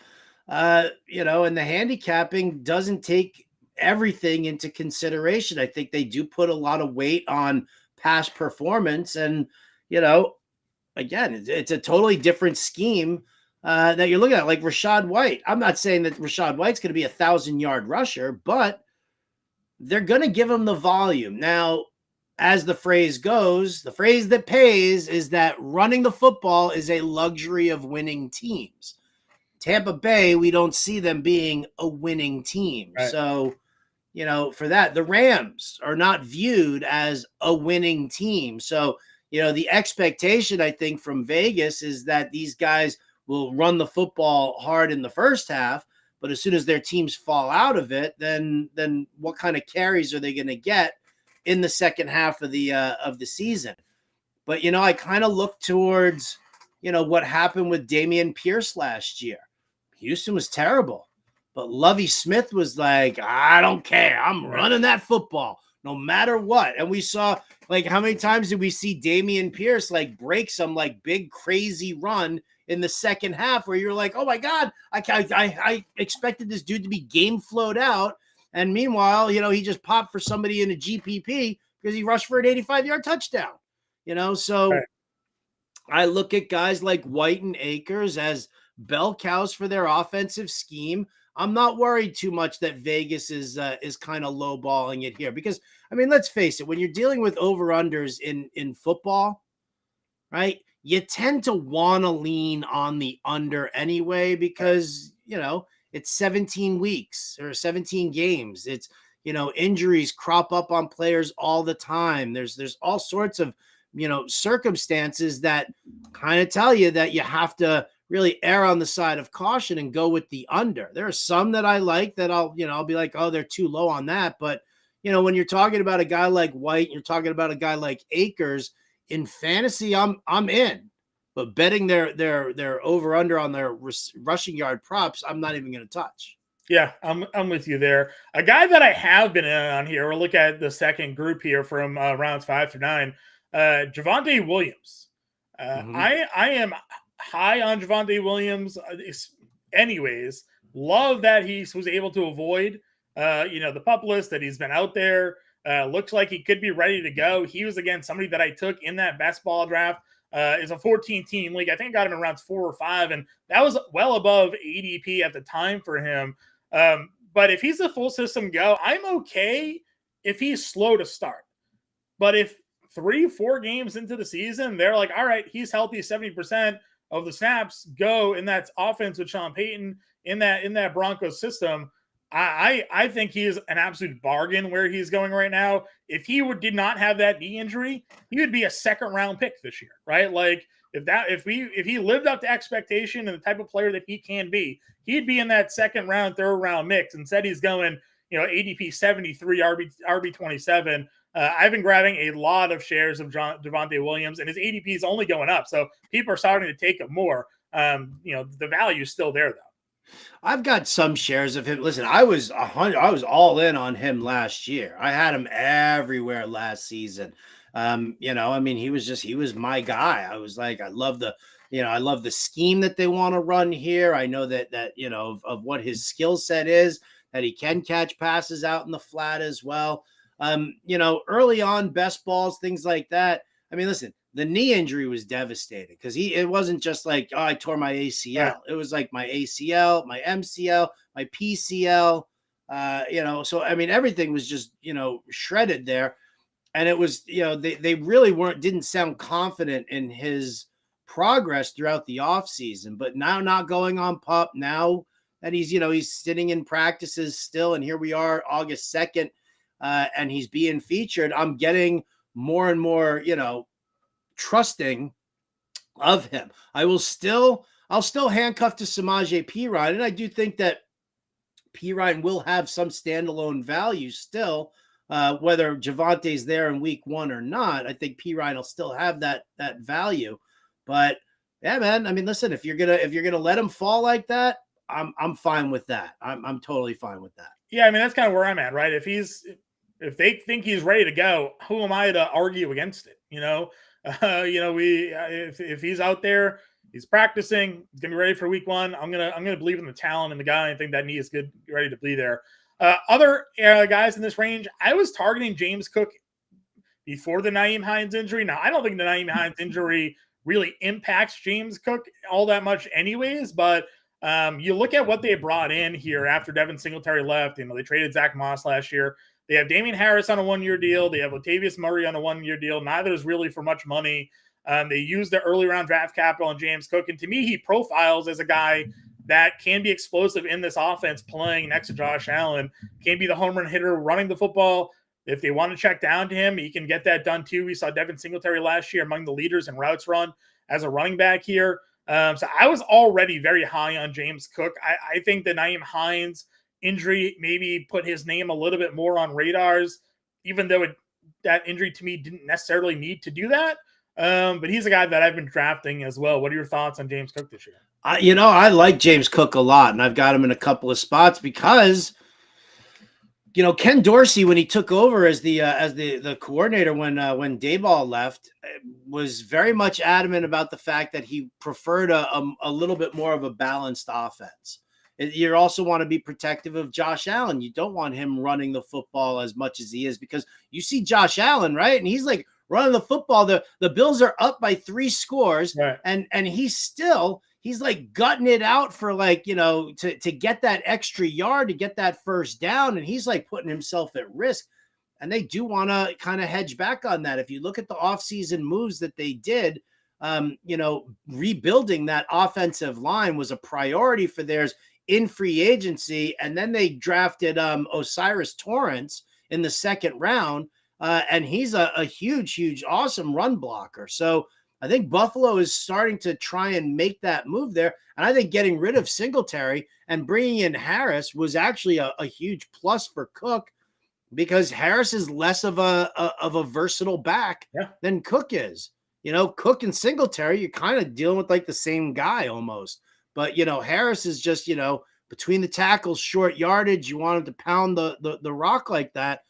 and the handicapping doesn't take everything into consideration. I think they do put a lot of weight on past performance. And, again, it's a totally different scheme that you're looking at, like Rachaad White. I'm not saying that Rachaad White's going to be 1,000-yard rusher, but they're going to give him the volume. Now, as the phrase goes, the phrase that pays is that running the football is a luxury of winning teams. Tampa Bay, we don't see them being a winning team. Right. So, for that, the Rams are not viewed as a winning team. So, the expectation, I think, from Vegas is that these guys will run the football hard in the first half, but as soon as their teams fall out of it, then what kind of carries are they going to get in the second half of the season? But, I kind of look towards, what happened with Dameon Pierce last year. Houston was terrible. But Lovie Smith was like, I don't care. I'm running that football no matter what. And we saw, like, how many times did we see Dameon Pierce, like, break some, like, big, crazy run in the second half where you're like, oh, my God, I expected this dude to be game flowed out. And meanwhile, he just popped for somebody in a GPP because he rushed for an 85-yard touchdown. So right. I look at guys like White and Akers as bell cows for their offensive scheme. I'm not worried too much that Vegas is kind of lowballing it here because, I mean, let's face it, when you're dealing with over-unders in football, right, you tend to want to lean on the under anyway because, it's 17 weeks or 17 games. It's, injuries crop up on players all the time. There's all sorts of, circumstances that kind of tell you that you have to really err on the side of caution and go with the under. There are some that I like that I'll be like, oh, they're too low on that. But, when you're talking about a guy like White, you're talking about a guy like Akers in fantasy, I'm in. But betting their over under on their rushing yard props, I'm not even going to touch. Yeah, I'm with you there. A guy that I have been in on here, we'll look at the second group here from rounds 5 through 9, Javonte Williams. I am high on Javonte Williams. Anyways, love that he was able to avoid, the pup list, that he's been out there. Looks like he could be ready to go. He was, again, somebody that I took in that best ball draft. Is a 14-team league. I think I got him in rounds 4 or 5, and that was well above ADP at the time for him. But if he's a full system go, I'm okay if he's slow to start. But if 3-4 games into the season, they're like, all right, he's healthy 70% of the snaps, go in that offense with Sean Payton in that Broncos system. I think he is an absolute bargain where he's going right now. If he did not have that knee injury, he would be a second round pick this year, right? Like if he lived up to expectation and the type of player that he can be, he'd be in that second round, third round mix. Instead, he's going, ADP 73, RB 27. I've been grabbing a lot of shares of Javonte Williams, and his ADP is only going up. So people are starting to take him more. The value is still there though. I've got some shares of him. Listen, I was all in on him last year. I had him everywhere last season. He was my guy. I was like, I love the scheme that they want to run here. I know that of what his skill set is, that he can catch passes out in the flat as well. Early on best balls, things like that. I mean, listen, The knee injury was devastating because it wasn't just like, oh, I tore my ACL. Right. It was like my ACL, my MCL, my PCL. So I mean, everything was just shredded there, and it was they really didn't sound confident in his progress throughout the offseason. But now, not going on PUP, now that he's sitting in practices still, and here we are, August 2nd, and he's being featured. I'm getting more and more trusting of him. I'll still handcuff to Samaje Perine, and I do think that Perine will have some standalone value still, whether Javante's there in week 1 or not. I think Perine will still have that value. But yeah, man, I mean, listen, if you're gonna let him fall like that, I'm fine with that. I'm totally fine with that. Yeah, I mean, that's kind of where I'm at, right? If they think he's ready to go, who am I to argue against it? If he's out there, he's practicing, he's gonna be ready for week 1. I'm gonna believe in the talent and the guy. I think that knee is good, ready to be there. Other guys in this range, I was targeting James Cook before the Nyheim Hines injury. Now, I don't think the Nyheim Hines injury really impacts James Cook all that much, anyways. But you look at what they brought in here after Devin Singletary left. They traded Zach Moss last year. They have Damian Harris on a 1-year deal. They have Latavius Murray on a 1-year deal. Neither is really for much money. They use the early round draft capital on James Cook. And to me, he profiles as a guy that can be explosive in this offense playing next to Josh Allen, can be the home run hitter running the football. If they want to check down to him, he can get that done too. We saw Devin Singletary last year among the leaders in routes run as a running back here. So I was already very high on James Cook. I think the Nyheim Hines injury maybe put his name a little bit more on radars, even though that injury to me didn't necessarily need to do that. But he's a guy that I've been drafting as well. What are your thoughts on James Cook this year? I like James Cook a lot, and I've got him in a couple of spots because Ken Dorsey, when he took over as the coordinator when Daboll left, was very much adamant about the fact that he preferred a little bit more of a balanced offense. You also want to be protective of Josh Allen. You don't want him running the football as much as he is, because you see Josh Allen, right? And he's like running the football. The Bills are up by 3 scores, right, and he's like gutting it out for to get that extra yard, to get that first down. And he's like putting himself at risk. And they do want to kind of hedge back on that. If you look at the offseason moves that they did, rebuilding that offensive line was a priority for theirs in free agency. And then they drafted Osiris Torrance in the 2nd round. And he's a huge, awesome run blocker. So I think Buffalo is starting to try and make that move there. And I think getting rid of Singletary and bringing in Harris was actually a huge plus for Cook, because Harris is less of a versatile back than Cook is. Cook and Singletary, you're kind of dealing with like the same guy almost. But, Harris is just, between the tackles, short yardage. You want him to pound the rock like that.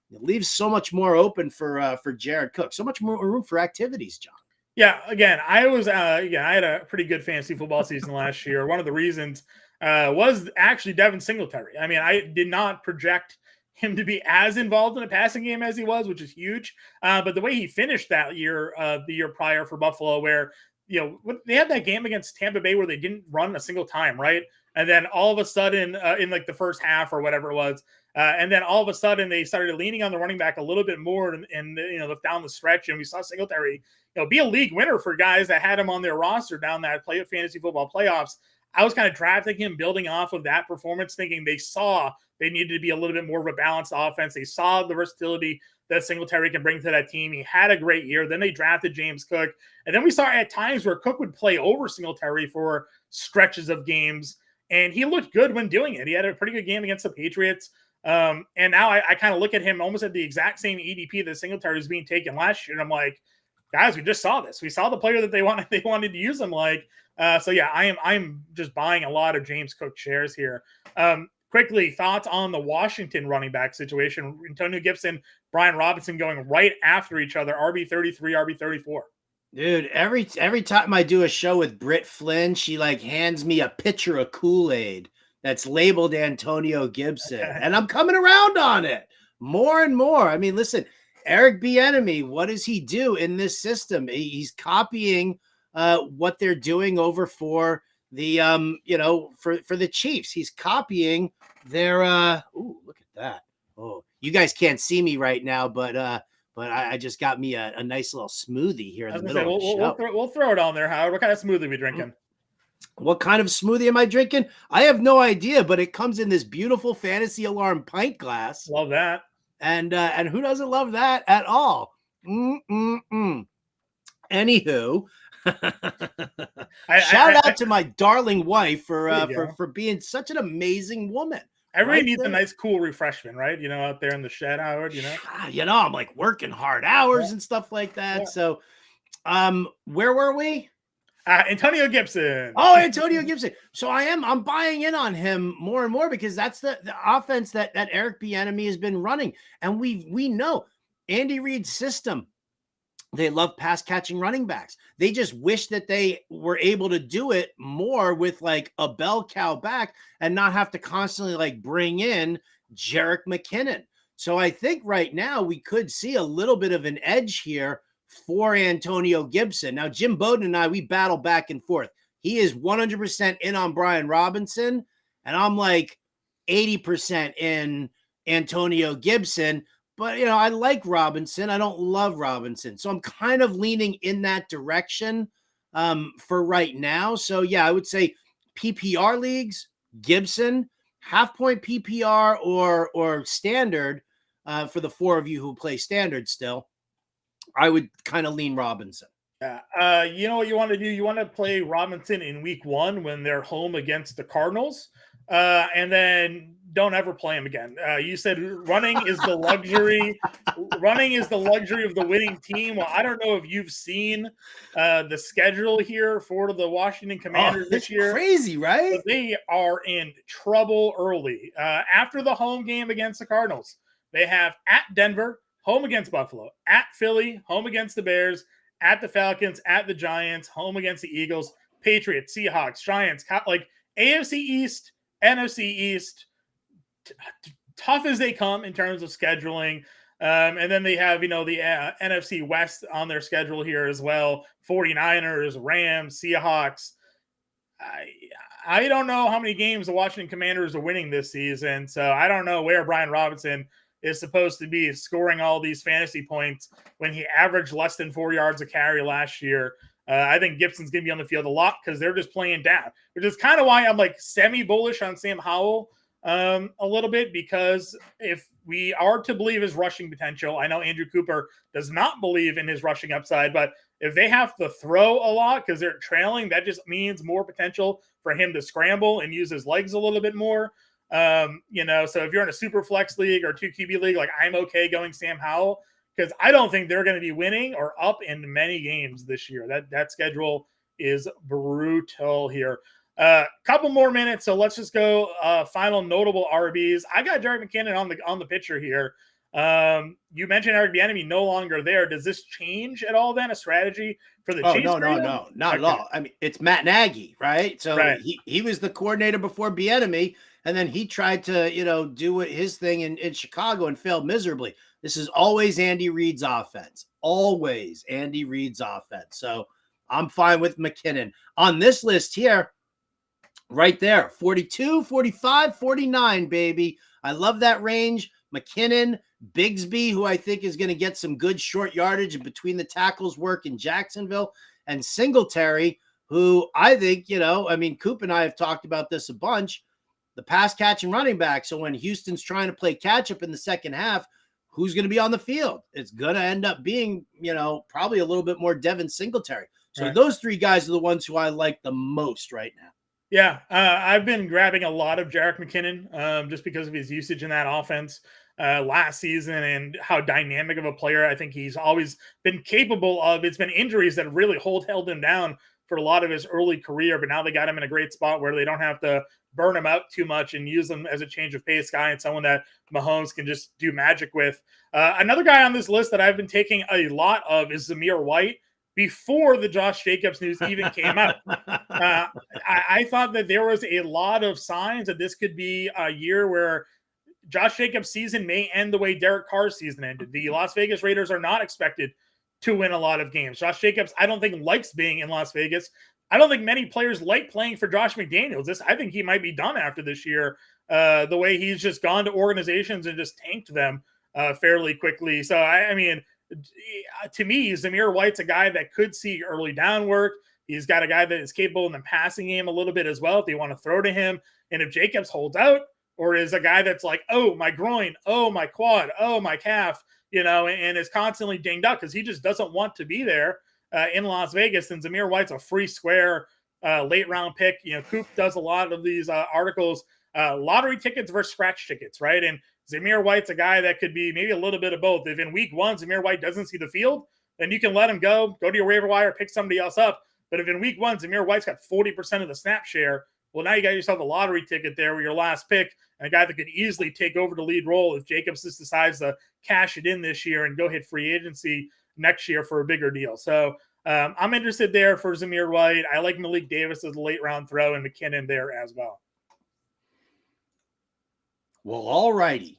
It leaves so much more open for Jared Cook. So much more room for activities, John. Yeah, again, I had a pretty good fantasy football season last year. One of the reasons was actually Devin Singletary. I mean, I did not project him to be as involved in a passing game as he was, which is huge. But the way he finished that year, the year prior for Buffalo, where they had that game against Tampa Bay where they didn't run a single time, right? And then all of a sudden, in like the first half or whatever it was, and then all of a sudden they started leaning on the running back a little bit more, and down the stretch, and we saw Singletary, be a league winner for guys that had him on their roster down that fantasy football playoffs. I was kind of drafting him, building off of that performance, thinking they saw they needed to be a little bit more of a balanced offense. They saw the versatility that Singletary can bring to that team. He had a great year. Then they drafted James Cook. And then we saw at times where Cook would play over Singletary for stretches of games, and he looked good when doing it. He had a pretty good game against the Patriots. And now I kind of look at him almost at the exact same ADP that Singletary was being taken last year. And I'm like, guys, we just saw this. We saw the player that they wanted to use him like. So yeah, I'm just buying a lot of James Cook shares here. Quickly, thoughts on the Washington running back situation? Antonio Gibson, Brian Robinson going right after each other, RB33, RB34. Dude, every time I do a show with Britt Flynn, she like hands me a pitcher of Kool-Aid that's labeled Antonio Gibson, and I'm coming around on it more and more. I mean, listen, Eric Bieniemy, what does he do in this system? He's copying what they're doing over for the for the Chiefs. He's copying their ooh, look at that. Oh, you guys can't see me right now, but I just got me a nice little smoothie here in the middle of the show. We'll throw it on there, Howard. What kind of smoothie are we drinking? What kind of smoothie am I drinking? I have no idea, but it comes in this beautiful Fantasy Alarm pint glass. Love that. And who doesn't love that at all? Anywho, shout out to my darling wife for being such an amazing woman. Everybody needs a nice, cool refreshment, right? Out there in the shed, Howard. I'm like working hard hours and stuff like that. Yeah. So, where were we? Antonio Gibson. Oh, Antonio Gibson. So I'm buying in on him more and more because that's the offense that Eric Bieniemy has been running. And we know Andy Reid's system, they love pass catching running backs. They just wish that they were able to do it more with like a bell cow back and not have to constantly like bring in Jerick McKinnon. So I think right now we could see a little bit of an edge here for Antonio Gibson. Now, Jim Bowden and I, we battle back and forth. He is 100% in on Brian Robinson, and I'm like 80% in Antonio Gibson. But, I like Robinson. I don't love Robinson. So I'm kind of leaning in that direction for right now. So, yeah, I would say PPR leagues, Gibson, half-point PPR or standard for the four of you who play standard still. I would kind of lean Robinson. Yeah. You know what you want to do? You want to play Robinson in week 1 when they're home against the Cardinals, and then don't ever play him again. You said running is the luxury. Running is the luxury of the winning team. Well, I don't know if you've seen the schedule here for the Washington Commanders this year. Crazy, right? But they are in trouble early. After the home game against the Cardinals, they have at Denver, home against Buffalo, at Philly, home against the Bears, at the Falcons, at the Giants, home against the Eagles, Patriots, Seahawks, Giants, like AFC East, NFC East, tough as they come in terms of scheduling. And then they have, the NFC West on their schedule here as well. 49ers, Rams, Seahawks. I don't know how many games the Washington Commanders are winning this season, so I don't know where Brian Robinson is supposed to be scoring all these fantasy points when he averaged less than 4 yards a carry last year. I think Gibson's going to be on the field a lot because they're just playing down, which is kind of why I'm like semi-bullish on Sam Howell a little bit, because if we are to believe his rushing potential, I know Andrew Cooper does not believe in his rushing upside, but if they have to throw a lot because they're trailing, that just means more potential for him to scramble and use his legs a little bit more. So if you're in a super flex league or 2 QB league, like I'm okay going Sam Howell because I don't think they're going to be winning or up in many games this year. That schedule is brutal here. Couple more minutes, so let's just go final notable RBs. I got Jerick McKinnon on the picture here. You mentioned Eric Bieniemy no longer there. Does this change at all then a strategy for the Chiefs? No, not at all. I mean, it's Matt Nagy, right? So right. He was the coordinator before Bieniemy, and then he tried to, do his thing in Chicago and failed miserably. This is always Andy Reid's offense. Always Andy Reid's offense. So I'm fine with McKinnon. On this list here, right there, 42, 45, 49, baby. I love that range. McKinnon, Bigsby, who I think is going to get some good short yardage between the tackles work in Jacksonville, and Singletary, who I think, Coop and I have talked about this a bunch, the pass catching running back. So when Houston's trying to play catch up in the second half, who's going to be on the field? It's going to end up being, probably a little bit more Devin Singletary. So right. Those 3 guys are the ones who I like the most right now. Yeah, I've been grabbing a lot of Jerick McKinnon just because of his usage in that offense last season and how dynamic of a player I think he's always been capable of. It's been injuries that really held him down for a lot of his early career, but now they got him in a great spot where they don't have to burn him out too much and use him as a change of pace guy and someone that Mahomes can just do magic with. Another guy on this list that I've been taking a lot of is Zamir White. Before the Josh Jacobs news even came out, I thought that there was a lot of signs that this could be a year where Josh Jacobs' season may end the way Derek Carr's season ended. The Las Vegas Raiders are not expected to win a lot of games. Josh Jacobs, I don't think, likes being in Las Vegas. I don't think many players like playing for Josh McDaniels. I think he might be done after this year, the way he's just gone to organizations and just tanked them fairly quickly. So, I mean, to me, Zamir White's a guy that could see early down work. He's got a guy that is capable in the passing game a little bit as well if they want to throw to him. And if Jacobs holds out, or is a guy that's like, oh, my groin, oh, my quad, oh, my calf, and is constantly dinged up because he just doesn't want to be there in Las Vegas, then Zamir White's a free square late round pick. Coop does a lot of these articles, lottery tickets versus scratch tickets, right? And Zamir White's a guy that could be maybe a little bit of both. If in week one, Zamir White doesn't see the field, then you can let him go to your waiver wire, pick somebody else up. But if in week one, Zamir White's got 40% of the snap share, well, now you got yourself a lottery ticket there with your last pick and a guy that could easily take over the lead role if Jacobs just decides to cash it in this year and go hit free agency next year for a bigger deal. So I'm interested there for Zamir White. I like Malik Davis as a late round throw and McKinnon there as well. Well, all righty.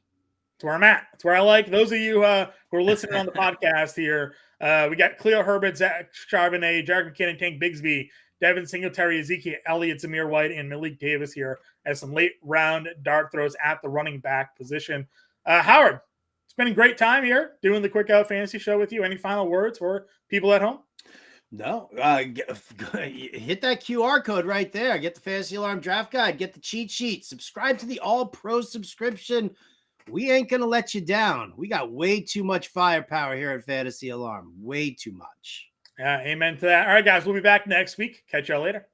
That's where I'm at. That's where I like those of you who are listening on the podcast here. We got Cleo Herbert, Zach Charbonnet, Jarek McKinnon, Tank Bigsby, Devin Singletary, Ezekiel Elliott, Zamir White, and Malik Davis here as some late round dart throws at the running back position. Howard, it's been a great time here doing the Quick Out Fantasy Show with you. Any final words for people at home? No, hit that QR code right there. Get the Fantasy Alarm Draft Guide. Get the cheat sheet. Subscribe to the All Pro subscription. We ain't going to let you down. We got way too much firepower here at Fantasy Alarm. Way too much. Amen to that. All right, guys, we'll be back next week. Catch y'all later.